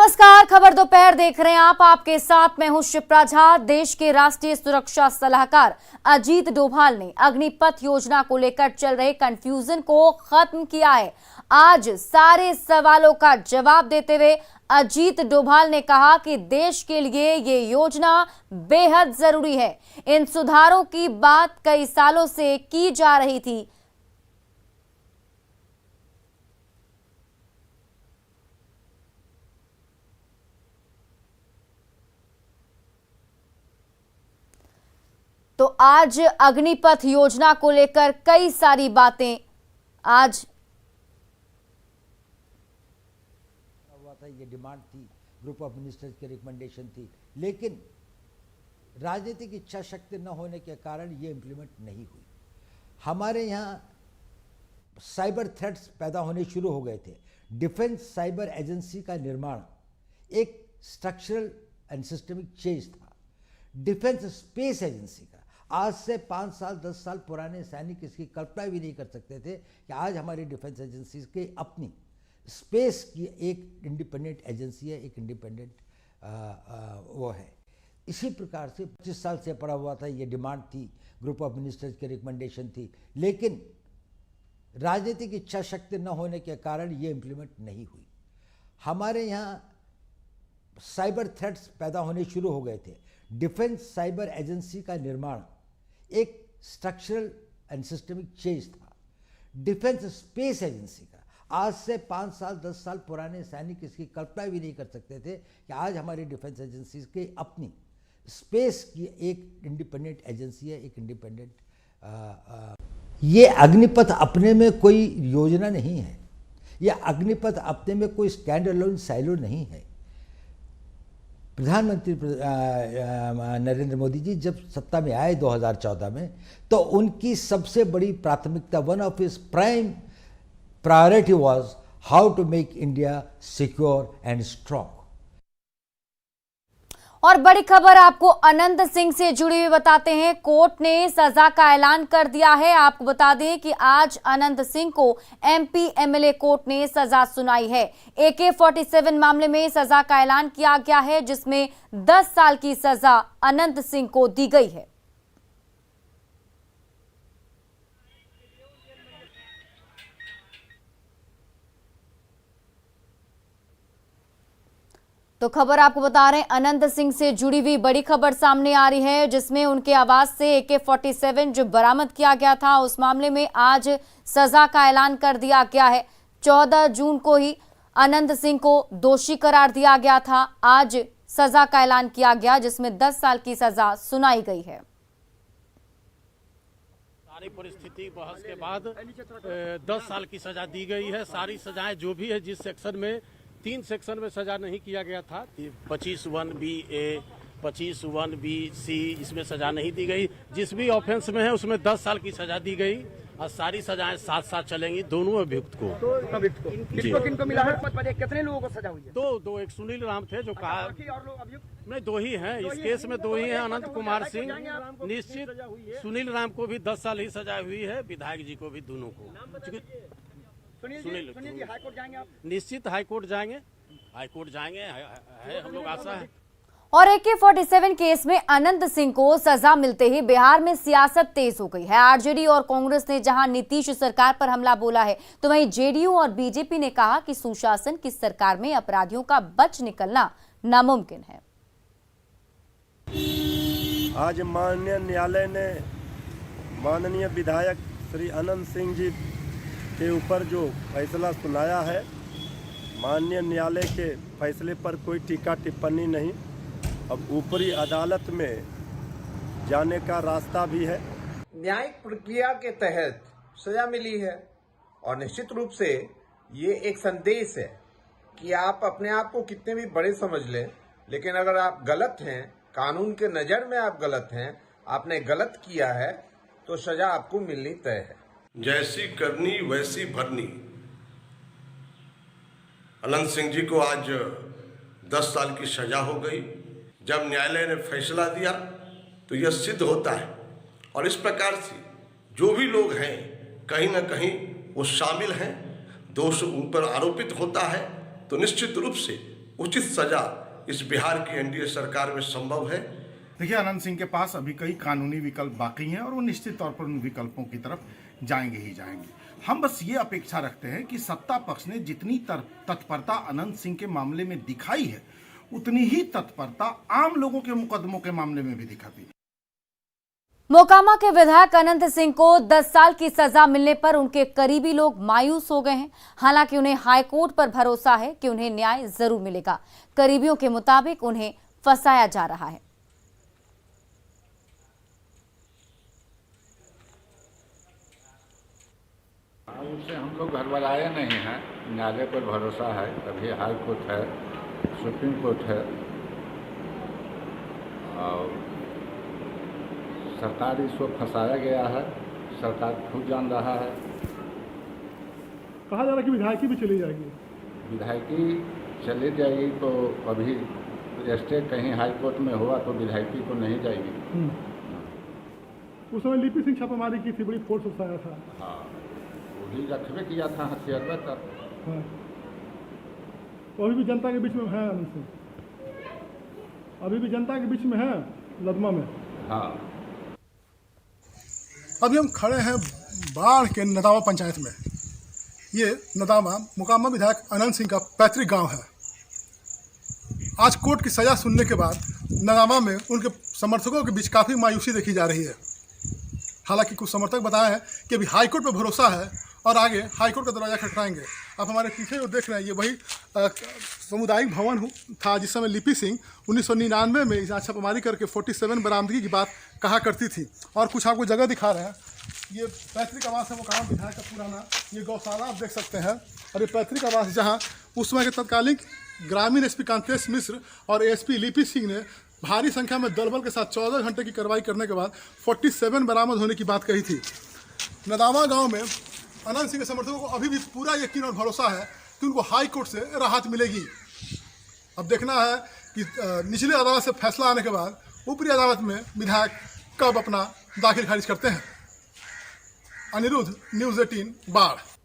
नमस्कार, खबर दोपहर देख रहे हैं आप। आपके साथ मैं हूं शिप्रा झा। देश के राष्ट्रीय सुरक्षा सलाहकार अजीत डोभाल ने अग्निपथ योजना को लेकर चल रहे कंफ्यूजन को खत्म किया है। आज सारे सवालों का जवाब देते हुए अजीत डोभाल ने कहा कि देश के लिए ये योजना बेहद जरूरी है। इन सुधारों की बात कई सालों से की जा रही थी। तो आज अग्निपथ योजना को लेकर कई सारी बातें आज हुआ था। ये डिमांड थी, ग्रुप ऑफ मिनिस्टर्स की रिकमेंडेशन थी, लेकिन राजनीतिक इच्छा शक्ति न होने के कारण ये इम्प्लीमेंट नहीं हुई। हमारे यहाँ साइबर थ्रेट्स पैदा होने शुरू हो गए थे। डिफेंस साइबर एजेंसी का निर्माण एक स्ट्रक्चरल एंड सिस्टमिक चेंज था। डिफेंस स्पेस एजेंसी का आज से 5 साल 10 साल पुराने सैनिक इसकी कल्पना भी नहीं कर सकते थे कि आज हमारी डिफेंस एजेंसी के अपनी स्पेस की एक इंडिपेंडेंट एजेंसी है, एक इंडिपेंडेंट वो है। इसी प्रकार से 25 साल से पड़ा हुआ था। ये डिमांड थी, ग्रुप ऑफ मिनिस्टर्स की रिकमेंडेशन थी, लेकिन राजनीतिक इच्छा शक्ति न होने के कारण ये इम्प्लीमेंट नहीं हुई। हमारे यहाँ साइबर थ्रेट्स पैदा होने शुरू हो गए थे। डिफेंस साइबर एजेंसी का निर्माण एक स्ट्रक्चरल एंड सिस्टमिक चेंज था। डिफेंस स्पेस एजेंसी का आज से 5 साल 10 साल पुराने सैनिक इसकी कल्पना भी नहीं कर सकते थे कि आज हमारी डिफेंस एजेंसी के अपनी स्पेस की एक इंडिपेंडेंट एजेंसी है, एक इंडिपेंडेंट ये अग्निपथ अपने में कोई योजना नहीं है। यह अग्निपथ अपने में कोई स्टैंड अलोन साइलो नहीं है। प्रधानमंत्री नरेंद्र मोदी जी जब सत्ता में आए 2014 में, तो उनकी सबसे बड़ी प्राथमिकता, one of his prime priority was how to make India secure and strong. और बड़ी खबर आपको अनंत सिंह से जुड़ी हुई बताते हैं। कोर्ट ने सजा का ऐलान कर दिया है। आपको बता दें कि आज अनंत सिंह को एमपी एमएलए कोर्ट ने सजा सुनाई है। AK-47 मामले में सजा का ऐलान किया गया है, जिसमें 10 साल की सजा अनंत सिंह को दी गई है। तो खबर आपको बता रहे हैं, अनंत सिंह से जुड़ी हुई बड़ी खबर सामने आ रही है, जिसमें उनके आवास से AK-47 जो बरामद किया गया था, उस मामले में आज सजा का ऐलान कर दिया गया है। 14 जून को ही अनंत सिंह को दोषी करार दिया गया था। आज सजा का ऐलान किया गया, जिसमें 10 साल की सजा सुनाई गई है। सारी परिस्थिति बहस के बाद 10 साल की सजा दी गई है। सारी सजाएं जो भी है, जिस सेक्शन में 3 सेक्शन में सजा नहीं किया गया था, 25(1)(b)(a), 25(1)(b)(c), इसमें सजा नहीं दी गई। जिस भी ऑफेंस में है उसमें 10 साल की सजा दी गई और सारी सजाएं साथ साथ चलेंगी दोनों अभियुक्त को। किनको मिला है? कितने लोगों को सजा हुई है? दो एक सुनील राम थे जो कहा, नहीं 2 ही हैं इस केस में, 2 ही हैं। अनंत कुमार सिंह निश्चित, सुनील राम को भी 10 साल ही सजा हुई है, विधायक जी को भी, दोनों को। सुनील जी हाईकोर्ट जाएंगे आप? निश्चित हाईकोर्ट जाएंगे, है हम लोग आशा है। और AK-47 केस में अनंत सिंह को सजा मिलते ही बिहार में सियासत तेज हो गई है। आरजेडी और कांग्रेस ने जहां नीतीश सरकार पर हमला बोला है, तो वहीं जेडीयू और बीजेपी ने कहा कि सुशासन की सरकार में अपराधियों का बच निकलना नामुमकिन है। आज माननीय न्यायालय ने माननीय विधायक श्री अनंत सिंह जी के ऊपर जो फैसला सुनाया है, माननीय न्यायालय के फैसले पर कोई टीका टिप्पणी नहीं। अब ऊपरी अदालत में जाने का रास्ता भी है। न्यायिक प्रक्रिया के तहत सजा मिली है और निश्चित रूप से ये एक संदेश है कि आप अपने आप को कितने भी बड़े समझ लें, लेकिन अगर आप गलत हैं, कानून के नज़र में आप गलत हैं, आपने गलत किया है, तो सजा आपको मिलनी तय है। जैसी करनी वैसी भरनी। अनंत सिंह जी को आज 10 साल की सजा हो गई। जब न्यायालय ने फैसला दिया तो यह सिद्ध होता है, और इस प्रकार से जो भी लोग हैं कहीं ना कहीं वो शामिल हैं, दोष उन पर आरोपित होता है, तो निश्चित रूप से उचित सजा इस बिहार की एनडीए सरकार में संभव है। देखिए, अनंत सिंह के पास अभी कई कानूनी विकल्प बाकी हैं और वो निश्चित तौर पर उन विकल्पों की तरफ जाएंगे ही जाएंगे। हम बस ये अपेक्षा रखते हैं कि सत्ता पक्ष ने जितनी तत्परता अनंत सिंह के मामले में दिखाई है, उतनी ही तत्परता आम लोगों के मुकदमों के मामले में भी दिखाती। मोकामा के विधायक अनंत सिंह को 10 साल की सजा मिलने पर उनके करीबी लोग मायूस हो गए हैं। हालांकि उन्हें हाईकोर्ट पर भरोसा है कि उन्हें न्याय जरूर मिलेगा। करीबियों के मुताबिक उन्हें फंसाया जा रहा है। उससे हम लोग घबराए नहीं हैं, न्यायालय पर भरोसा है। कभी हाई कोर्ट है, सुप्रीम कोर्ट है और सरकार इसको फंसाया गया है। सरकार खुद जान रहा है। कहा जा रहा है कि विधायकी भी चली जाएगी। विधायकी चली जाएगी तो अभी स्टे कहीं हाई कोर्ट में हुआ तो विधायकी को नहीं जाएगी। उस समय लिपि सिंह छापेमारी की थी, बड़ी फोर्स उठाया था। हाँ, वही रखबे किया था हथियार तक। हाँ, तो अभी भी जनता के बीच में है अनंत सिंह, अभी भी जनता के बीच में है लदमा में। हाँ, अभी हम खड़े हैं बाढ़ के नदामा पंचायत में। ये नदामा मोकामा विधायक अनंत सिंह का पैतृक गांव है। आज कोर्ट की सजा सुनने के बाद नदामा में उनके समर्थकों के बीच काफ़ी मायूसी देखी जा रही है। हालांकि कुछ समर्थक बताए हैं कि अभी हाईकोर्ट पर भरोसा है और आगे हाईकोर्ट का दरवाजा खटखटाएंगे। आप हमारे पीछे जो देख रहे हैं, ये वही सामुदायिक भवन था जिस समय लिपि सिंह 1999 में यहाँ छापेमारी करके 47 बरामदगी की बात कहा करती थी। और कुछ आपको जगह दिखा रहे हैं, ये पैतृक आवास है मोकामा विधायक का पुराना। ये गौशाला आप देख सकते हैं। और ये पैतृक आवास जहाँ उस समय के तत्कालीन ग्रामीण एसपी कांतेश मिश्र और एसपी लिपि सिंह ने भारी संख्या में दलबल के साथ 14 घंटे की कार्रवाई करने के बाद 47 बरामद होने की बात कही थी। नदामा गांव में अनंत सिंह के समर्थकों को अभी भी पूरा यकीन और भरोसा है कि उनको हाई कोर्ट से राहत मिलेगी। अब देखना है कि निचली अदालत से फैसला आने के बाद ऊपरी अदालत में विधायक कब अपना दाखिल खारिज करते हैं। अनिरुद्ध, न्यूज़ 18 बाढ़।